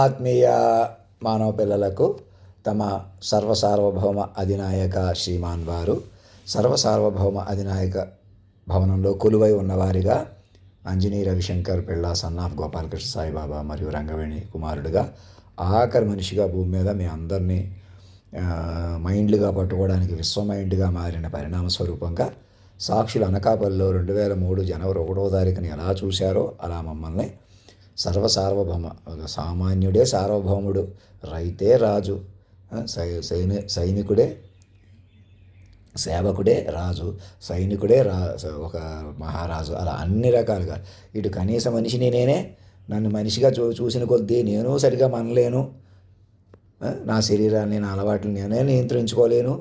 ఆత్మీయ మానవ పిల్లలకు తమ సర్వసార్వభౌమ అధినాయక శ్రీమాన్ వారు సర్వసార్వభౌమ అధినాయక భవనంలో కొలువై ఉన్నవారిగా అంజనీ రవిశంకర్ పిళ్ళ సన్ ఆఫ్ గోపాలకృష్ణ సాయిబాబా మరియు రంగవేణి కుమారుడిగా ఆఖరి మనిషిగా భూమి మీద మీ అందరినీ మైండ్లుగా పట్టుకోవడానికి విశ్వమైండ్గా మారిన పరిణామ స్వరూపంగా సాక్షులు అనకాపల్లిలో 2003 జనవరి 1వ తారీఖుని ఎలా చూశారో అలా మమ్మల్ని సర్వసార్వభౌమ సామాన్యుడే సార్వభౌముడు, రైతే రాజు, సైనికుడే సేవకుడే రాజు, సైనికుడే ఒక మహారాజు, అలా అన్ని రకాలుగా ఇటు కనీస మనిషిని నేనే, నన్ను మనిషిగా చూసిన కొద్దీ నేను సరిగా మనలేను, నా శరీరాన్ని నా అలవాట్లు నేనే నియంత్రించుకోలేను.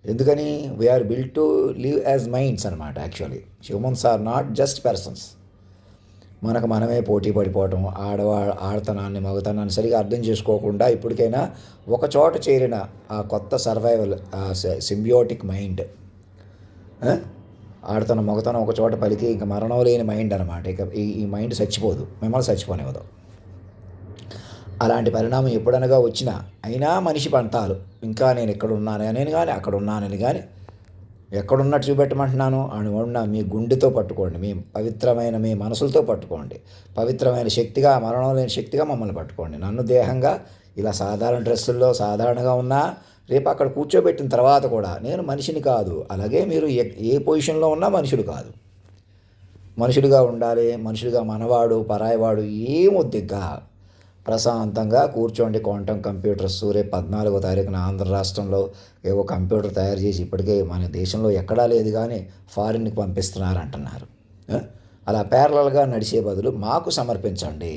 ఎందుకని we are built to live as minds అనమాట. Actually humans are not just persons. మనకు మనమే పోటీ పడిపోవటం, ఆడతనాన్ని మగతనాన్ని సరిగా అర్థం చేసుకోకుండా ఇప్పటికైనా ఒక చోట చేరిన ఆ కొత్త సర్వైవల్, ఆ సింబియోటిక్ మైండ్, ఆడతనం మగతనం ఒక చోట పలికి ఇంకా మరణం లేని మైండ్ అనమాట. ఇక ఈ మైండ్ చచ్చిపోదు, మిమ్మల్ని చచ్చిపోనివ్వదు. అలాంటి పరిణామం ఎప్పుడనగా వచ్చినా అయినా మనిషి పంతాలు, ఇంకా నేను ఇక్కడ ఉన్నానని కానీ అక్కడ ఉన్నానని కానీ ఎక్కడున్నట్టు చూపెట్టమంటున్నాను అని ఉన్న మీ గుండెతో పట్టుకోండి, మీ పవిత్రమైన మీ మనసులతో పట్టుకోండి, పవిత్రమైన శక్తిగా, మరణం లేని శక్తిగా మమ్మల్ని పట్టుకోండి. నన్ను దేహంగా ఇలా సాధారణ డ్రెస్సుల్లో సాధారణంగా ఉన్నా రేపు అక్కడ కూర్చోబెట్టిన తర్వాత కూడా నేను మనిషిని కాదు. అలాగే మీరు ఏ పొజిషన్లో ఉన్నా మనుషుడు కాదు, మనుషుడిగా ఉండాలి. మనుషుడిగా మనవాడు పరాయివాడు ఏమొద్దిగ్గా ప్రశాంతంగా కూర్చోండి. క్వాంటమ్ కంప్యూటర్స్ రేపు 14వ తారీఖున ఆంధ్ర రాష్ట్రంలో ఏవో కంప్యూటర్ తయారు చేసి ఇప్పటికే మన దేశంలో ఎక్కడా లేదు కానీ ఫారిన్కి పంపిస్తున్నారు అంటున్నారు. అలా ప్యారలల్గా నడిచే బదులు మాకు సమర్పించండి.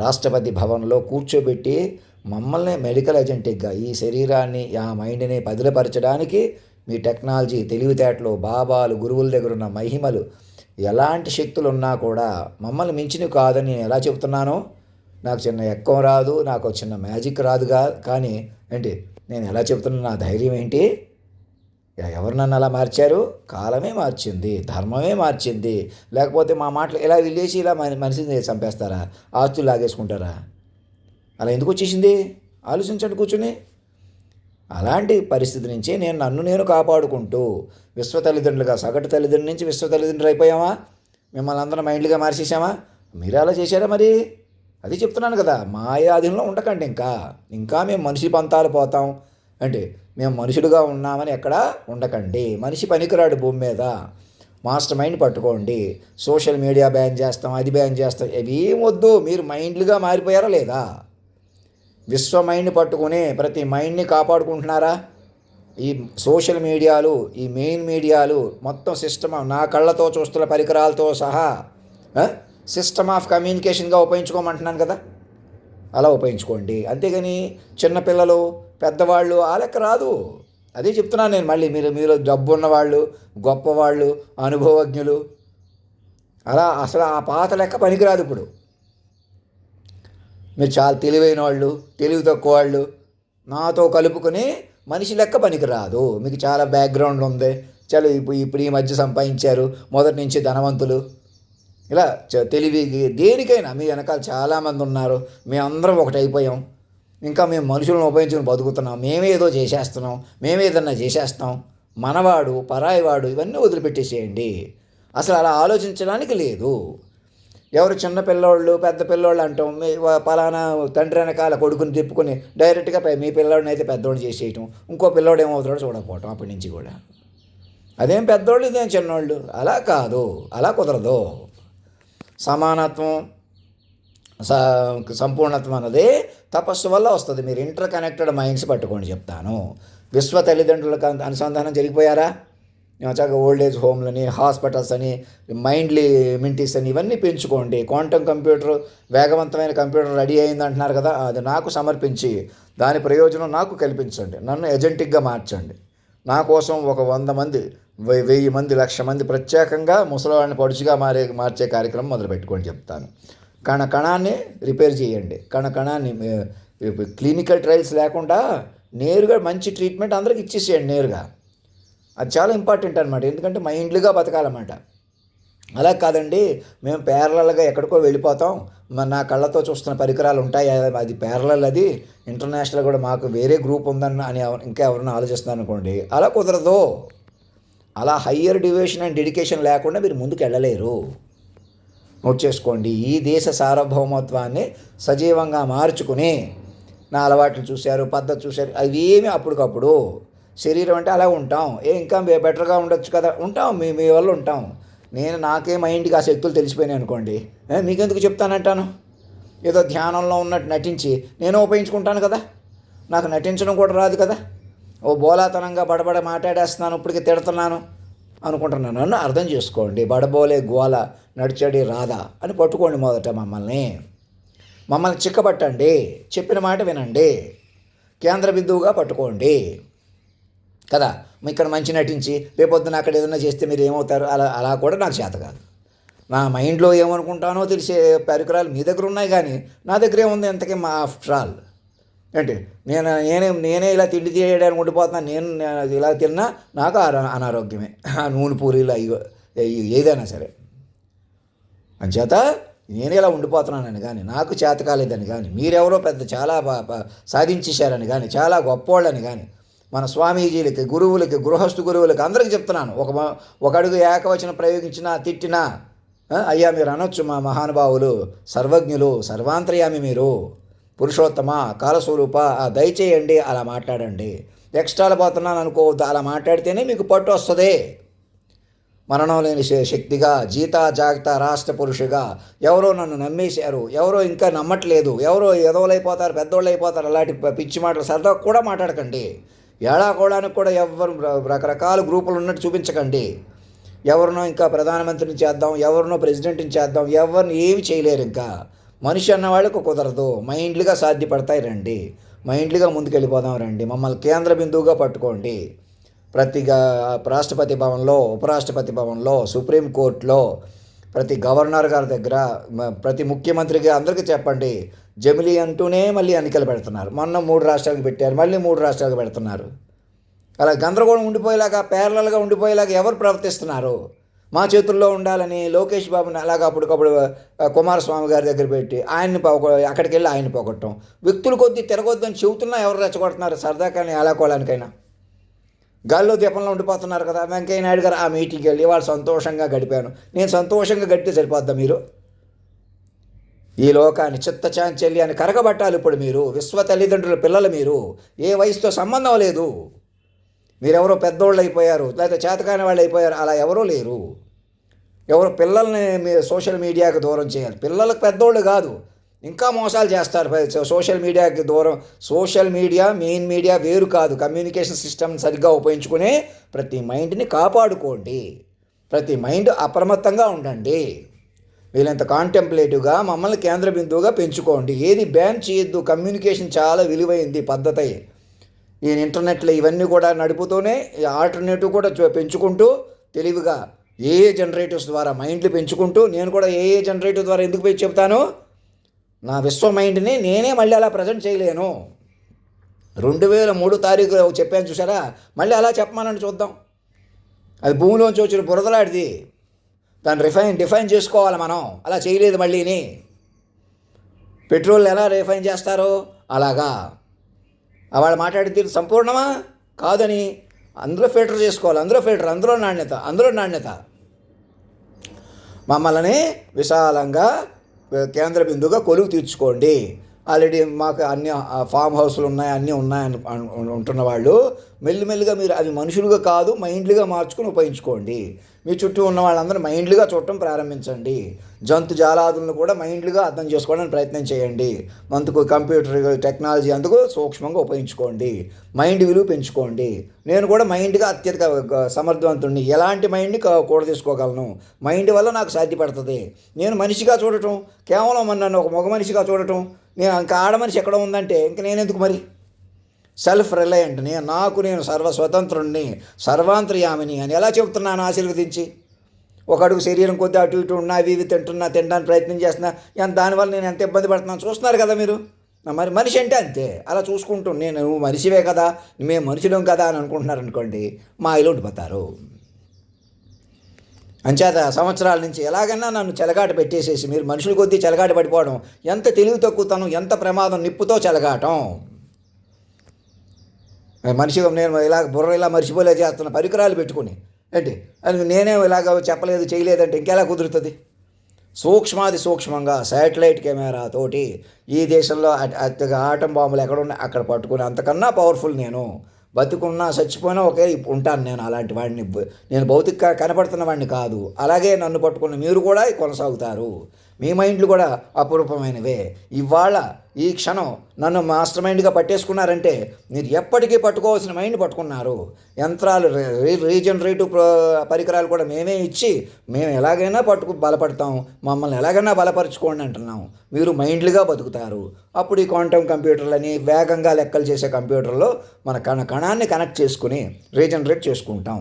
రాష్ట్రపతి భవన్లో కూర్చోబెట్టి మమ్మల్ని మెడికల్ ఏజెంటిక్గా ఈ శరీరాన్ని, ఆ మైండ్ని పదిలపరచడానికి మీ టెక్నాలజీ, తెలివితేటలు, బాబాలు, గురువుల దగ్గర ఉన్న మహిమలు, ఎలాంటి శక్తులు ఉన్నా కూడా మమ్మల్ని మించినవి కాదని నేను ఎలా చెబుతున్నానో, నాకు చిన్న ఎక్కం రాదు, నాకు చిన్న మ్యాజిక్ రాదుగా, కానీ ఏంటి నేను ఎలా చెప్తున్నా, నా ధైర్యం ఏంటి? ఎవరు నన్ను అలా మార్చారు? కాలమే మార్చింది, ధర్మమే మార్చింది. లేకపోతే మా మాటలు ఇలా వెళ్ళేసి ఇలా మనిషిని చంపేస్తారా, ఆస్తులు లాగేసుకుంటారా? అలా ఎందుకు వచ్చేసింది? ఆలోచించండి కూర్చుని. అలాంటి పరిస్థితి నుంచి నన్ను నేను కాపాడుకుంటూ విశ్వ తల్లిదండ్రులుగా, సగటు తల్లిదండ్రుల నుంచి విశ్వ తల్లిదండ్రులు అయిపోయామా? మిమ్మల్ని అందరం మైండ్లుగా మార్చేసామా? మీరు అలా చేశారా? మరి అది చెప్తున్నాను కదా, మాయాధీనంలో ఉండకండి. ఇంకా మేము మనిషి పంతాలు పోతాం అంటే మేము మనుషులుగా ఉన్నామని ఎక్కడా ఉండకండి. మనిషి పనికిరాడు భూమి మీద. మాస్టర్ మైండ్ పట్టుకోండి. సోషల్ మీడియా బ్యాన్ చేస్తాం, అది బ్యాన్ చేస్తాం, ఇవి ఏం వద్దు. మీరు మైండ్లుగా మారిపోయారా లేదా? విశ్వ మైండ్ పట్టుకుని ప్రతి మైండ్ని కాపాడుకుంటున్నారా? ఈ సోషల్ మీడియాలు, ఈ మెయిన్ మీడియాలు మొత్తం సిస్టమ్, నా కళ్ళతో చూస్తున్న పరికరాలతో సహా సిస్టమ్ ఆఫ్ కమ్యూనికేషన్గా ఉపయోగించుకోమంటున్నాను కదా, అలా ఉపయోగించుకోండి. అంతేగాని చిన్నపిల్లలు, పెద్దవాళ్ళు ఆ లెక్క రాదు. అదే చెప్తున్నాను నేను మళ్ళీ. మీరు డబ్బు ఉన్నవాళ్ళు, గొప్పవాళ్ళు, అనుభవజ్ఞులు, అలా అసలు ఆ పాత లెక్క పనికిరాదు. ఇప్పుడు మీరు చాలా తెలివైన వాళ్ళు, తెలివి తక్కువ వాళ్ళు నాతో కలుపుకొని మనిషి లెక్క పనికిరాదు. మీకు చాలా బ్యాక్గ్రౌండ్ ఉంది, చాలా ఇప్పుడు ఈ మధ్య సంపాదించారు, మొదటి నుంచి ధనవంతులు, ఇలా తెలివి దేనికైనా మీ వెనకాల చాలామంది ఉన్నారు. మేము అందరం ఒకటైపోయాం. ఇంకా మేము మనుషులను ఉపయోగించుకుని బతుకుతున్నాం. మేమే ఏదో చేసేస్తున్నాం, మేమే ఏదన్నా చేసేస్తాం. మనవాడు పరాయివాడు ఇవన్నీ వదిలిపెట్టేసేయండి. అసలు అలా ఆలోచించడానికి లేదు. ఎవరు చిన్న పిల్లోళ్ళు, పెద్ద పిల్లోళ్ళు అంటాం, పలానా తండ్రి వెనకాల కొడుకుని తిప్పుకొని డైరెక్ట్గా మీ పిల్లోడిని అయితే పెద్దోడు చేసేయటం, ఇంకో పిల్లోడు ఏమవుతాడో చూడకపోవటం అప్పటి నుంచి కూడా. అదేం పెద్దోళ్ళు, ఇదేం చిన్నోళ్ళు. అలా కాదు, అలా కుదరదు. సమానత్వం, సంపూర్ణత్వం అన్నది తపస్సు వల్ల వస్తుంది. మీరు ఇంటర్ కనెక్టెడ్ మైండ్స్ పట్టుకోండి చెప్తాను. విశ్వ తల్లిదండ్రులకు అనుసంధానం జరిగిపోయారా? చక్కగా ఓల్డ్ ఏజ్ హోమ్లని, హాస్పిటల్స్ అని, మైండ్లీ మింటీస్ అని ఇవన్నీ పెంచుకోండి. క్వాంటమ్ కంప్యూటర్, వేగవంతమైన కంప్యూటర్ రెడీ అయింది అంటున్నారు కదా, అది నాకు సమర్పించి దాని ప్రయోజనం నాకు కల్పించండి. నన్ను ఏజెంటిక్గా మార్చండి. నా కోసం ఒక 100 మంది, 1000 మంది, 1,00,000 మంది ప్రత్యేకంగా ముసలివాడిని పడుచుగా మార్చే కార్యక్రమం మొదలుపెట్టుకొని చెప్తాను. కణాన్ని రిపేర్ చేయండి. కణాన్ని క్లినికల్ ట్రయల్స్ లేకుండా నేరుగా మంచి ట్రీట్మెంట్ అందరికి ఇచ్చేసేయండి నేరుగా. అది చాలా ఇంపార్టెంట్ అనమాట. ఎందుకంటే మైండ్లుగా బతకాలన్నమాట. అలా కాదండి, మేము ప్యారలల్గా ఎక్కడికో వెళ్ళిపోతాం, మరి నా కళ్ళతో చూస్తున్న పరికరాలు ఉంటాయి, అది ప్యారలల్, అది ఇంటర్నేషనల్ కూడా మాకు వేరే గ్రూప్ ఉందని అని ఇంకా ఎవరైనా ఆలోచిస్తున్నారు అనుకోండి, అలా కుదరదు. అలా హయ్యర్ డివియేషన్ అండ్ డెడికేషన్ లేకుండా మీరు ముందుకు వెళ్ళలేరు. నోట్ చేసుకోండి. ఈ దేశ సార్వభౌమత్వాన్ని సజీవంగా మార్చుకుని నా అలవాట్లు చూశారు, పద్ధతి చూశారు, అవి ఏమి అప్పటికప్పుడు. శరీరం అంటే అలా ఉంటాం, ఇంకా బెటర్గా ఉండొచ్చు కదా, ఉంటాం, మీ మీ వల్ల ఉంటాం. నాకే మైండ్కి ఆ శక్తులు తెలిసిపోయినాయి అనుకోండి, మీకెందుకు చెప్తానంటాను? ఏదో ధ్యానంలో ఉన్నట్టు నటించి నేను ఉపయోగించుకుంటాను కదా, నాకు నటించడం కూడా రాదు కదా, ఓ బోలాతనంగా బడబడ మాట్లాడేస్తున్నాను, ఇప్పటికి తిడుతున్నాను అనుకుంటున్నాను. నన్ను అర్థం చేసుకోండి. బడబోలే గోల నడిచడి రాదా అని పట్టుకోండి. మొదట మమ్మల్ని చిక్కబట్టండి, చెప్పిన మాట వినండి, కేంద్ర బిందువుగా పట్టుకోండి కదా. ఇక్కడ మంచి నటించి రేపొద్దున అక్కడ ఏదైనా చేస్తే మీరు ఏమవుతారు? అలా కూడా నాకు చేత కాదు. నా మైండ్లో ఏమనుకుంటానో తెలిసే పరికరాలు మీ దగ్గర ఉన్నాయి, కానీ నా దగ్గర ఏముంది ఎంతకీ? మా ఆఫ్టర్ ఆల్ ఏంటి, నేనే ఇలా తిండి చేయడానికి ఉండిపోతున్నాను. నేను ఇలా తిన్నా నాకు అనారోగ్యమే, నూనె పూరీలు అయ్యో ఏదైనా సరే. అంచేత నేను ఇలా ఉండిపోతున్నానని కానీ, నాకు చేత కాలేదని కానీ, మీరెవరో పెద్ద చాలా సాధించేశారని కానీ, చాలా గొప్పోళ్ళని కానీ, మన స్వామీజీలకి, గురువులకి, గృహస్థు గురువులకి అందరికీ చెప్తున్నాను. ఒక అడుగు ఏకవచనం ప్రయోగించినా, తిట్టినా, అయ్యా మీరు అనొచ్చు, మా మహానుభావులు సర్వజ్ఞులు, సర్వాంతర్యామి మీరు, పురుషోత్తమ, కాలస్వరూప, దయచేయండి, అలా మాట్లాడండి. ఎక్స్ట్రాలు పోతున్నాను అనుకోవద్దు, అలా మాట్లాడితేనే మీకు పట్టు వస్తుంది. మరణం లేని శక్తిగా, జీతా జాగ్రత్త రాష్ట్ర పురుషుగా. ఎవరో నన్ను నమ్మేశారు, ఎవరో ఇంకా నమ్మట్లేదు, ఎవరో ఎదవలైపోతారు, పెద్దోళ్ళు అయిపోతారు, అలాంటి పిచ్చి మాటలు సరదా కూడా మాట్లాడకండి. ఏడాకోవడానికి కూడా ఎవరు రకరకాల గ్రూపులు ఉన్నట్టు చూపించకండి. ఎవరినో ఇంకా ప్రధానమంత్రిని చేద్దాం, ఎవరినో ప్రెసిడెంట్ని చేద్దాం, ఎవరిని ఏమి చేయలేరు. ఇంకా మనిషి అన్న వాళ్ళకు కుదరదు. మైండ్లుగా సాధ్యపడతాయి. రండి, మైండ్లుగా ముందుకెళ్ళిపోదాం. రండి, మమ్మల్ని కేంద్ర బిందువుగా పట్టుకోండి. ప్రతి రాష్ట్రపతి భవన్లో, ఉపరాష్ట్రపతి భవన్లో, సుప్రీంకోర్టులో, ప్రతి గవర్నర్ గారి దగ్గర, ప్రతి ముఖ్యమంత్రికి అందరికీ చెప్పండి. జమిలీ అంటూనే మళ్ళీ ఎన్నికలు పెడుతున్నారు. మొన్న 3 రాష్ట్రాలకు పెట్టారు, మళ్ళీ 3 రాష్ట్రాలకు పెడుతున్నారు. అలా గందరగోళం ఉండిపోయేలాగా, ప్యారలల్గా ఉండిపోయేలాగా ఎవరు ప్రవర్తిస్తున్నారు? మా చేతుల్లో ఉండాలని లోకేష్ బాబుని అలాగా అప్పటికప్పుడు కుమారస్వామి గారి దగ్గర పెట్టి అక్కడికి వెళ్ళి ఆయన్ని పోగొట్టడం, వ్యక్తులు కొద్దీ తిరగొద్దని చెబుతున్నా ఎవరు రెచ్చగొడుతున్నారు? సరదా కానీ అలా కోలానికైనా గాల్లో దీపంలో ఉండిపోతున్నారు కదా. వెంకయ్య నాయుడు గారు ఆ మీటింగ్కి వెళ్ళి వాళ్ళు సంతోషంగా గడిపాను. నేను సంతోషంగా గడిపితే సరిపోద్దా? మీరు ఈ లోకాన్ని చిత్త చాంచల్యాన్ని కరగబట్టాలి. ఇప్పుడు మీరు విశ్వ తల్లిదండ్రుల పిల్లలు, మీరు ఏ వయసుతో సంబంధం లేదు. మీరెవరో పెద్దోళ్ళు అయిపోయారు, లేకపోతే చేతకాని వాళ్ళు అయిపోయారు, అలా ఎవరూ లేరు. ఎవరు పిల్లల్ని సోషల్ మీడియాకి దూరం చేయాలి. పిల్లలకు పెద్దోళ్ళు కాదు, ఇంకా మోసాలు చేస్తారు. సోషల్ మీడియాకి దూరం. సోషల్ మీడియా, మెయిన్ మీడియా వేరు కాదు. కమ్యూనికేషన్ సిస్టమ్ సరిగ్గా ఉపయోగించుకుని ప్రతి మైండ్ని కాపాడుకోండి. ప్రతి మైండ్ అప్రమత్తంగా ఉండండి. వీళ్ళంత కాంటెంప్లేటివ్గా మమ్మల్ని కేంద్ర బిందువుగా పెంచుకోండి. ఏది బ్యాన్ చేయొద్దు. కమ్యూనికేషన్ చాలా విలువైంది పద్ధతి. ఈ ఇంటర్నెట్లో ఇవన్నీ కూడా నడుపుతూనే ఆల్టర్నేటివ్ కూడా పెంచుకుంటూ తెలివిగా ఏ జనరేటివ్స్ ద్వారా మైండ్లు పెంచుకుంటూ, నేను కూడా ఏ జనరేటివ్ ద్వారా ఎందుకు పోయి చెప్తాను, నా విశ్వ మైండ్ని నేనే మళ్ళీ అలా ప్రజెంట్ చేయలేను. 2003 తారీఖు చెప్పాను చూసారా, మళ్ళీ అలా చెప్పమానని చూద్దాం. అది భూమిలోంచి వచ్చిన బురదలాడిది, దాన్ని డిఫైన్ చేసుకోవాలి మనం. అలా చేయలేదు మళ్ళీని. పెట్రోల్ ఎలా రిఫైన్ చేస్తారో అలాగా వాళ్ళు మాట్లాడితే సంపూర్ణమా కాదని అందులో ఫిల్టర్ చేసుకోవాలి. అందులో నాణ్యత. మమ్మల్ని విశాలంగా కేంద్ర బిందువుగా కొలువు తీర్చుకోండి. ఆల్రెడీ మాకు అన్ని ఫామ్ హౌస్లు ఉన్నాయి, అన్నీ ఉన్నాయి ఉంటున్న వాళ్ళు మెల్లిమెల్లిగా మీరు అవి మనుషులుగా కాదు మైండ్లుగా మార్చుకుని ఉపయోగించుకోండి. మీ చుట్టూ ఉన్న వాళ్ళందరూ మైండ్లుగా చూడటం ప్రారంభించండి. జంతు జాలాదులను కూడా మైండ్లుగా అర్థం చేసుకోవడానికి ప్రయత్నం చేయండి. అందుకు కంప్యూటర్ టెక్నాలజీ అందుకు సూక్ష్మంగా ఉపయోగించుకోండి. మైండ్ విలువ పెంచుకోండి. నేను కూడా మైండ్గా అత్యధిక సమర్థవంతుడిని. ఎలాంటి మైండ్ని కూడ తీసుకోగలను. మైండ్ వల్ల నాకు సాధ్యపడుతుంది. నేను మనిషిగా చూడటం, కేవలం నన్ను ఒక మగ మనిషిగా చూడటం, నేను ఇంకా ఆడ మనిషి ఎక్కడ ఉందంటే ఇంక నేనెందుకు మరి? సెల్ఫ్ రిలయంట్, నేను సర్వస్వతంత్రుణ్ణి, సర్వాంతర్యామిని అని ఎలా చెబుతున్నాను ఆశీర్వదించి? ఒక అడుగు శరీరం కొద్ది అటు ఇటు ఉన్నా, అవి తినడానికి ప్రయత్నం చేస్తున్నా, దానివల్ల నేను ఎంత ఇబ్బంది పడుతున్నాను చూస్తున్నారు కదా మీరు. మరి మనిషి అంటే అంతే, అలా చూసుకుంటూ నువ్వు మనిషివే కదా, మేము మనుషులం కదా అని అనుకుంటున్నారు అనుకోండి, మాయలో ఉండిపోతారు. అంచేత సంవత్సరాల నుంచి ఎలాగైనా నన్ను చెలగాట పెట్టేసేసి మీరు మనుషుల కొద్దీ చెలగాట పడిపోవడం ఎంత తెలివి తక్కువతనం, ఎంత ప్రమాదం, నిప్పుతో చెలగాటం. మనిషి నేను ఇలా బుర్ర ఇలా మర్చిపోలే చేస్తున్న పరికరాలు పెట్టుకుని ఏంటి అది నేనే ఇలాగ చెప్పలేదు చేయలేదంటే ఇంకెలా కుదురుతుంది? సూక్ష్మాది సూక్ష్మంగా శాటిలైట్ కెమెరా తోటి ఈ దేశంలో ఆటం బాంబులు ఎక్కడున్నా అక్కడ పట్టుకుని అంతకన్నా పవర్ఫుల్ నేను. బతుకున్నా చచ్చిపోయినా ఒకే ఉంటాను నేను. అలాంటి వాడిని నేను భౌతిక కనపడుతున్న వాడిని కాదు. అలాగే నన్ను పట్టుకున్న మీరు కూడా కొనసాగుతారు. మీ మైండ్లు కూడా అపురూపమైనవే. ఇవాళ ఈ క్షణం నన్ను మాస్టర్ మైండ్గా పట్టేసుకున్నారంటే మీరు ఎప్పటికీ పట్టుకోవాల్సిన మైండ్ పట్టుకున్నారు. యంత్రాలు రీజనరేటివ్ పరికరాలు కూడా మేమే ఇచ్చి మేము ఎలాగైనా బలపడతాం, మమ్మల్ని ఎలాగైనా బలపరుచుకోండి అంటున్నాం. మీరు మైండ్లుగా బతుకుతారు. అప్పుడు ఈ క్వాంటమ్ కంప్యూటర్లని వేగంగా లెక్కలు చేసే కంప్యూటర్లో మన కణాన్ని కనెక్ట్ చేసుకుని రీజనరేట్ చేసుకుంటాం.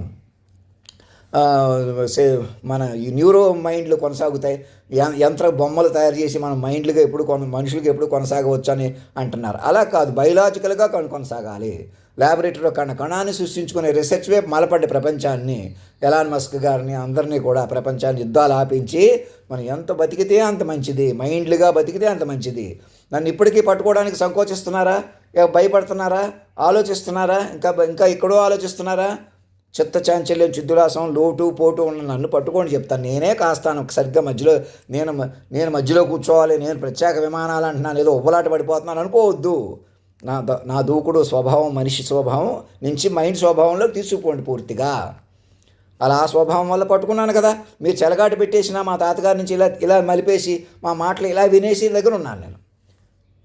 మన ఈ న్యూరో మైండ్లు కొనసాగుతాయి. యంత్ర బొమ్మలు తయారు చేసి మన మైండ్లుగా ఎప్పుడు మనుషులకి ఎప్పుడు కొనసాగవచ్చు అని అంటున్నారు. అలా కాదు, బయలాజికల్గా కొనసాగాలి. ల్యాబొరేటరీలో కణాన్ని సృష్టించుకునే రీసెర్చ్ వైపు మలపడ్డ ప్రపంచాన్ని, ఎలాన్ మస్క్ గారిని అందరినీ కూడా ప్రపంచాన్ని యుద్ధాలు ఆపించి మనం ఎంత బతికితే అంత మంచిది, మైండ్లుగా బతికితే అంత మంచిది. నన్ను ఇప్పటికీ పట్టుకోవడానికి సంకోచిస్తున్నారా? భయపడుతున్నారా? ఆలోచిస్తున్నారా? ఇంకా ఎక్కడో ఆలోచిస్తున్నారా? చిత్త చాంచల్యం, చిద్దులాసం, లోటు పోటు ఉన్న నన్ను పట్టుకొని చెప్తాను. నేనే కాస్తాను సరిగ్గా మధ్యలో. నేను మధ్యలో కూర్చోవాలి, నేను ప్రత్యేక విమానాలు అంటున్నాను, ఏదో ఉబ్బలాట పడిపోతున్నాను అనుకోవద్దు. నా దూకుడు స్వభావం, మనిషి స్వభావం నుంచి మైండ్ స్వభావంలోకి తీసుకుపోండి పూర్తిగా. అలా ఆ స్వభావం వల్ల పట్టుకున్నాను కదా. మీరు చెలగాటు పెట్టేసిన మా తాతగారి నుంచి ఇలా మలిపేసి మా మాటలు ఇలా వినేసి దగ్గర ఉన్నాను నేను.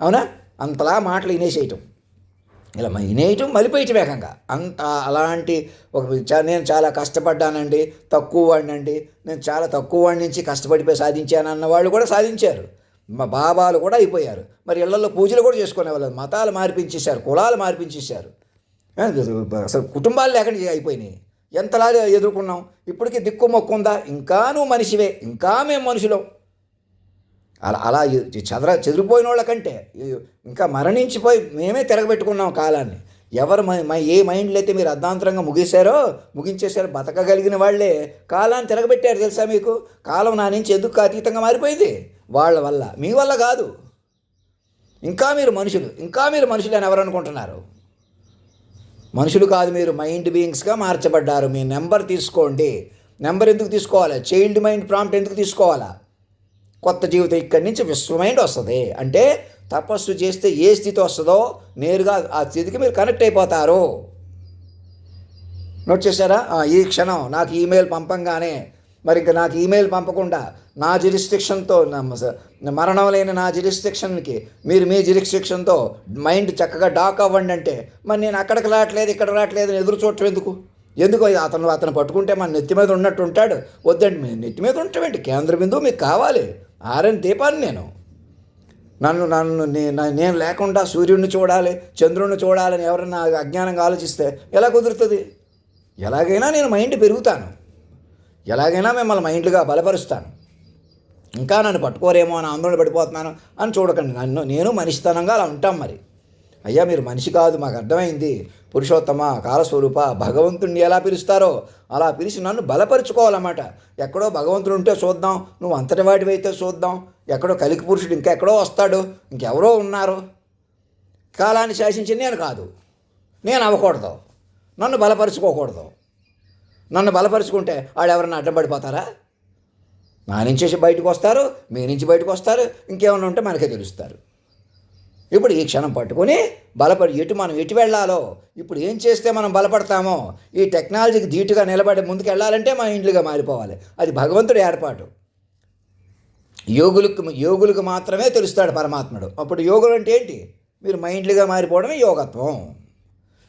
అవునా? అంతలా మాటలు వినేసేయటం, ఇలా వినేయటం, మలిపోయటం వేగంగా అంత. అలాంటి నేను చాలా కష్టపడ్డానండి, తక్కువ వాడినండి, నేను చాలా తక్కువ వాడి నుంచి కష్టపడిపోయి సాధించానన్న వాళ్ళు కూడా సాధించారు. మా బాబాలు కూడా అయిపోయారు. మరి ఇళ్లలో పూజలు కూడా చేసుకునేవాళ్ళు. మతాలు మార్పించేశారు, కులాలు మార్పించేశారు, అసలు కుటుంబాలు లేకుండా అయిపోయినాయి. ఎంతలాగా ఎదుర్కొన్నాం. ఇప్పటికీ దిక్కు మొక్కు ఉందా? ఇంకా నువ్వు మనిషివే, ఇంకా మేము మనుషులం. అలా చెదిరిపోయిన వాళ్ళకంటే ఇంకా మరణించిపోయి మేమే తిరగబెట్టుకున్నాం కాలాన్ని. ఎవరు ఏ మైండ్లు అయితే మీరు అర్ధాంతరంగా ముగించేశారో బతకగలిగిన వాళ్ళే కాలాన్ని తిరగబెట్టారు. తెలుసా మీకు? కాలం నా నుంచి ఎందుకు అతీతంగా మారిపోయింది? వాళ్ళ వల్ల, మీ వల్ల కాదు. ఇంకా మీరు మనుషులు అని ఎవరు అనుకుంటున్నారు? మనుషులు కాదు, మీరు మైండ్ బీయింగ్స్గా మార్చబడ్డారు. మీ నెంబర్ తీసుకోండి. నెంబర్ ఎందుకు తీసుకోవాలా? చైల్డ్ మైండ్ ప్రాంప్ట్ ఎందుకు తీసుకోవాలా? కొత్త జీవితం ఇక్కడి నుంచి విశ్వమైండ్ వస్తుంది. అంటే తపస్సు చేస్తే ఏ స్థితి వస్తుందో నేరుగా ఆ స్థితికి మీరు కనెక్ట్ అయిపోతారు. నోట్ చేశారా? ఈ క్షణం నాకు ఈమెయిల్ పంపంగానే, మరి ఇంకా నాకు ఈమెయిల్ పంపకుండా నా జిరిస్ట్రిక్షన్తో, మరణం లేని నా జిరిస్ట్రిక్షన్కి మీరు మీ జిరిస్ట్రిక్షన్తో మైండ్ చక్కగా డాక్ అవ్వండి అంటే, మరి నేను అక్కడికి రావట్లేదు ఇక్కడ రావట్లేదు ఎదురు చూడటం ఎందుకు? అతను పట్టుకుంటే మన నెత్తి మీద ఉన్నట్టు ఉంటాడు. వద్దండి, మీ నెత్తి మీద ఉంటామండి. కేంద్ర బిందువు మీకు కావాలి. ఆరని దీపాన్ని నేను లేకుండా సూర్యుడిని చూడాలి, చంద్రుడిని చూడాలని ఎవరైనా అజ్ఞానంగా ఆలోచిస్తే ఎలా కుదురుతుంది? ఎలాగైనా నేను మైండ్ పెరుగుతాను, ఎలాగైనా మిమ్మల్ని మైండ్లుగా బలపరుస్తాను. ఇంకా నన్ను పట్టుకోరేమో అని ఆందోళన పడిపోతున్నాను అని చూడకండి. నేను మనిషితనంగా అలా ఉంటాం. మరి అయ్యా మీరు మనిషి కాదు, మాకు అర్థమైంది. పురుషోత్తమ, కాలస్వరూప, భగవంతుడిని ఎలా పిలుస్తారో అలా పిలిచి నన్ను బలపరుచుకోవాలన్నమాట. ఎక్కడో భగవంతుడు ఉంటే చూద్దాం, నువ్వు అంతటి వాడివైతే చూద్దాం. ఎక్కడో కలికి పురుషుడు ఇంకెక్కడో వస్తాడు, ఇంకెవరో ఉన్నారు. కాలాన్ని శాసించి నేను కాదు, నేను అవ్వకూడదు, నన్ను బలపరుచుకోకూడదు. నన్ను బలపరుచుకుంటే వాళ్ళు ఎవరన్నా అడ్డం పడిపోతారా? నా నుంచి బయటకు వస్తారు, మీ నుంచి బయటకు వస్తారు, ఇంకేమన్నా ఉంటే మనకే తెలుస్తారు. ఇప్పుడు ఈ క్షణం పట్టుకొని మనం ఎటు వెళ్ళాలో, ఇప్పుడు ఏం చేస్తే మనం బలపడతామో, ఈ టెక్నాలజీకి ధీటుగా నిలబడి ముందుకు వెళ్ళాలంటే మన ఇండ్లుగా మారిపోవాలి. అది భగవంతుడి ఏర్పాటు. యోగులకు మాత్రమే తెలుస్తాడు పరమాత్ముడు. అప్పుడు యోగులు అంటే ఏంటి? మీరు మైండ్లుగా మారిపోవడమే యోగత్వం.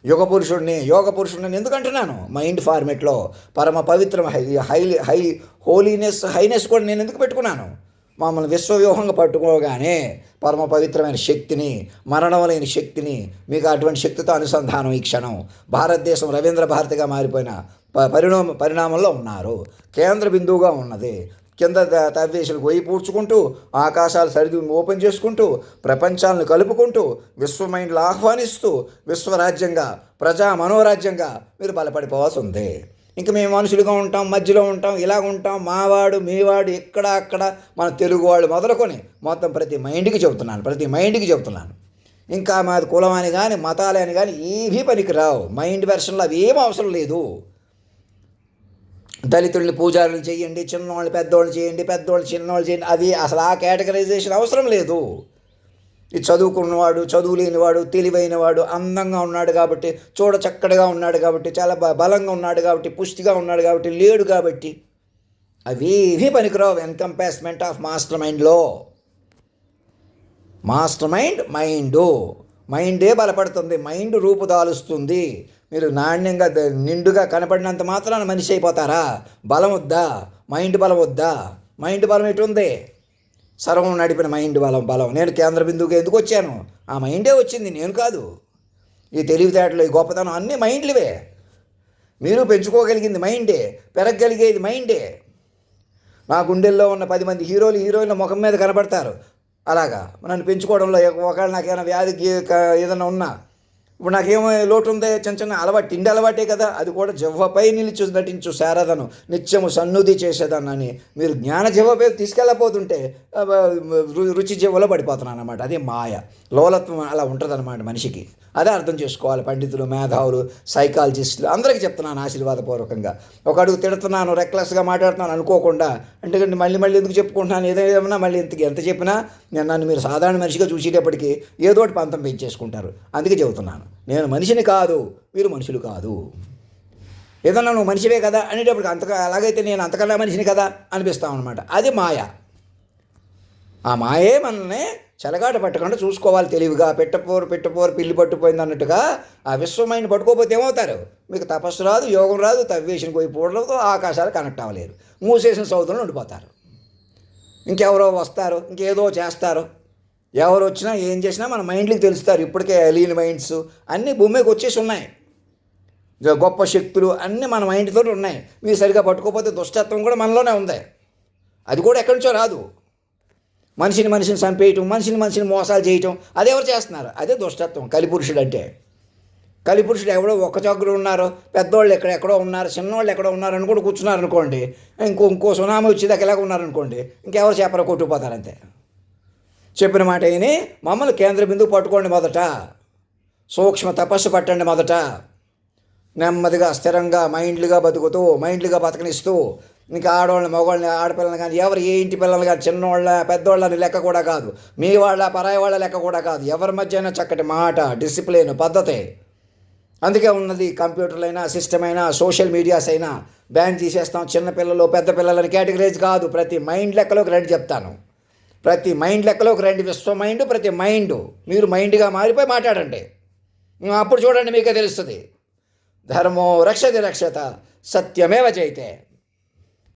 యోగ పురుషుడిని ఎందుకు అంటున్నాను? మైండ్ ఫార్మెట్లో పరమ పవిత్రం, హైనెస్ కూడా నేను ఎందుకు పెట్టుకున్నాను? మమ్మల్ని విశ్వవ్యూహంగా పట్టుకోగానే పరమ పవిత్రమైన శక్తిని, మరణం లేని శక్తిని, మీకు అటువంటి శక్తితో అనుసంధానం. ఈ క్షణం భారతదేశం రవీంద్ర భారతిగా మారిపోయిన పరిణామంలో ఉన్నారు. కేంద్ర బిందువుగా ఉన్నది. కింద తవ్వేసులు గొయ్యి పూడ్చుకుంటూ, ఆకాశాలు సరిది ఓపెన్ చేసుకుంటూ, ప్రపంచాలను కలుపుకుంటూ, విశ్వమైండ్లు ఆహ్వానిస్తూ, విశ్వరాజ్యంగా, ప్రజా మనోరాజ్యంగా మీరు బలపడిపోవాల్సి ఉంది. ఇంకా మేము మనుషులుగా ఉంటాం, మధ్యలో ఉంటాం, ఇలాగ ఉంటాం, మావాడు మీవాడు ఇక్కడ అక్కడ మన తెలుగు వాళ్ళు మొదలుకొని మొత్తం ప్రతి మైండ్కి చెబుతున్నాను. ఇంకా మాది కులం అని కానీ మతాలు అని కానీ ఏవీ పనికి రావు. మైండ్ వెర్షన్లో అవి ఏం అవసరం లేదు. దళితుల్ని పూజారులు చేయండి, చిన్నవాళ్ళు పెద్దవాళ్ళు చేయండి, పెద్దవాళ్ళు చిన్నవాళ్ళు చేయండి, అది అసలు ఆ కేటగరైజేషన్ అవసరం లేదు. ఈ చదువుకున్నవాడు, చదువు లేనివాడు, తెలివైనవాడు, అందంగా ఉన్నాడు కాబట్టి, చూడ చక్కడగా ఉన్నాడు కాబట్టి, చాలా బలంగా ఉన్నాడు కాబట్టి, పుష్టిగా ఉన్నాడు కాబట్టి, లేడు కాబట్టి, అవి పనికిరావు ఎన్కంపాస్మెంట్ ఆఫ్ మాస్టర్ మైండ్లో. మాస్టర్ మైండే బలపడుతుంది, మైండ్ రూపుదాలుస్తుంది. మీరు నాణ్యంగా నిండుగా కనపడినంత మాత్రాన మనిషి అయిపోతారా? బలం వద్దా? మైండ్ బలం వద్దా? మైండ్ బలం ఎటు ఉంది? సర్వం నడిపిన మైండ్ బలం. నేను కేంద్ర బిందువుగా ఎందుకు వచ్చాను? ఆ మైండే వచ్చింది, నేను కాదు. ఈ తెలివితేటలు, ఈ గొప్పతనం అన్నీ మైండ్లవే. మీరు పెంచుకోగలిగింది మైండే, పెరగగలిగేది మైండే. నా గుండెల్లో ఉన్న 10 మంది హీరోయిన్ల ముఖం మీద కనబడతారు. అలాగా నన్ను పెంచుకోవడంలో ఒకవేళ నాకేమైనా వ్యాధి ఏదైనా ఉన్నా, ఇప్పుడు నాకేమో లోటు ఉందే, చిన్న అలవాటు, తిండి అలవాటే కదా, అది కూడా జివ్వపై నిలిచి నటించు శారదను నిత్యము సన్నుధి చేసేదాన్ని. మీరు జ్ఞాన జివ్వపై తీసుకెళ్ళకపోతుంటే రుచి జివ్వలో పడిపోతున్నాను అన్నమాట. అదే మాయ, లోలత్వం అలా ఉంటుంది అన్నమాట మనిషికి. అదే అర్థం చేసుకోవాలి పండితులు, మేధావులు, సైకాలజిస్టులు అందరికీ చెప్తున్నాను ఆశీర్వాదపూర్వకంగా. ఒక అడుగు తిడుతున్నాను, రెక్లెస్గా మాట్లాడుతున్నాను అనుకోకుండా. అంటే మళ్ళీ ఎందుకు చెప్పుకుంటున్నాను? ఏదైనా మళ్ళీ ఎంత చెప్పినా నన్ను మీరు సాధారణ మనిషిగా చూసేటప్పటికీ ఏదోటి పంతం పెంచేసుకుంటారు. అందుకే చెబుతున్నాను, నేను మనిషిని కాదు, మీరు మనుషులు కాదు. ఏదన్నా నువ్వు మనిషివే కదా అనేటప్పటికి అలాగైతే నేను అంతకన్నా మనిషిని కదా అనిపిస్తాం అనమాట. అది మాయ. ఆ మాయే మనల్ని చెలగాట పట్టకుండా చూసుకోవాలి తెలివిగా. పెట్టపోరు పిల్లి పట్టుపోయింది అన్నట్టుగా ఆ విశ్వమైండ్ పట్టుకోకపోతే ఏమవుతారు? మీకు తపస్సు రాదు, యోగం రాదు, తవ్వేసిన పోయి పోవడంతో ఆకాశాలు కనెక్ట్ అవ్వలేరు, మూసేసిన సౌతులను ఉండిపోతారు. ఇంకెవరో వస్తారు, ఇంకేదో చేస్తారు. ఎవరు వచ్చినా ఏం చేసినా మన మైండ్కి తెలుస్తారు. ఇప్పటికే ఎలీన్ మైండ్స్ అన్నీ భూమికి వచ్చేసి ఉన్నాయి. గొప్ప శక్తులు అన్నీ మన మైండ్తో ఉన్నాయి. మీరు సరిగా పట్టుకోకపోతే దుష్టత్వం కూడా మనలోనే ఉంది. అది కూడా ఎక్కడి నుంచో రాదు. మనిషిని చంపేయటం, మనిషిని మోసాలు చేయటం, అదెవరు చేస్తున్నారు? అదే దుష్టత్వం. కలిపురుషుడు అంటే కలిపురుషుడు ఎవడో ఒక్క చొగ్గురు ఉన్నారు, పెద్దవాళ్ళు ఎక్కడెక్కడో ఉన్నారు, చిన్నవాళ్ళు ఎక్కడో ఉన్నారు అని కూడా కూర్చున్నారు అనుకోండి. ఇంకో సునామీ వచ్చేదాకా ఎలాగ ఉన్నారనుకోండి, ఇంకెవరు చేపర కొట్టుకుపోతారంతే. చెప్పిన మాట అయిని మమ్మల్ని కేంద్ర బిందువు పట్టుకోండి. మొదట సూక్ష్మ తపస్సు పట్టండి. మొదట నెమ్మదిగా స్థిరంగా మైండ్లుగా బతకనిస్తూ, ఇంకా ఆడవాళ్ళని, మగవాళ్ళని, ఆడపిల్లలు కానీ ఎవరు ఏ ఇంటి పిల్లలు కానీ, చిన్నవాళ్ళ పెద్దవాళ్ళని లెక్క కూడా కాదు, మీ వాళ్ళ పరాయి వాళ్ళ లెక్క కూడా కాదు. ఎవరి మధ్య అయినా చక్కటి మాట, డిసిప్లిన్, పద్ధతే. అందుకే ఉన్నది కంప్యూటర్లైనా, సిస్టమ్ అయినా, సోషల్ మీడియాస్ అయినా బ్యాన్ చేసేస్తాం. చిన్నపిల్లలు పెద్ద పిల్లలని కేటగిరైజ్ కాదు, ప్రతి మైండ్ లెక్కలోకి రండి చెప్తాను. ప్రతి మైండ్ లెక్కలోకి రండి. విశ్వ మైండ్, ప్రతి మైండ్. మీరు మైండ్గా మారిపోయి మాట్లాడండి. అప్పుడు చూడండి, మీకే తెలుస్తుంది. ధర్మో రక్షతి రక్షత, సత్యమేవ జయతే.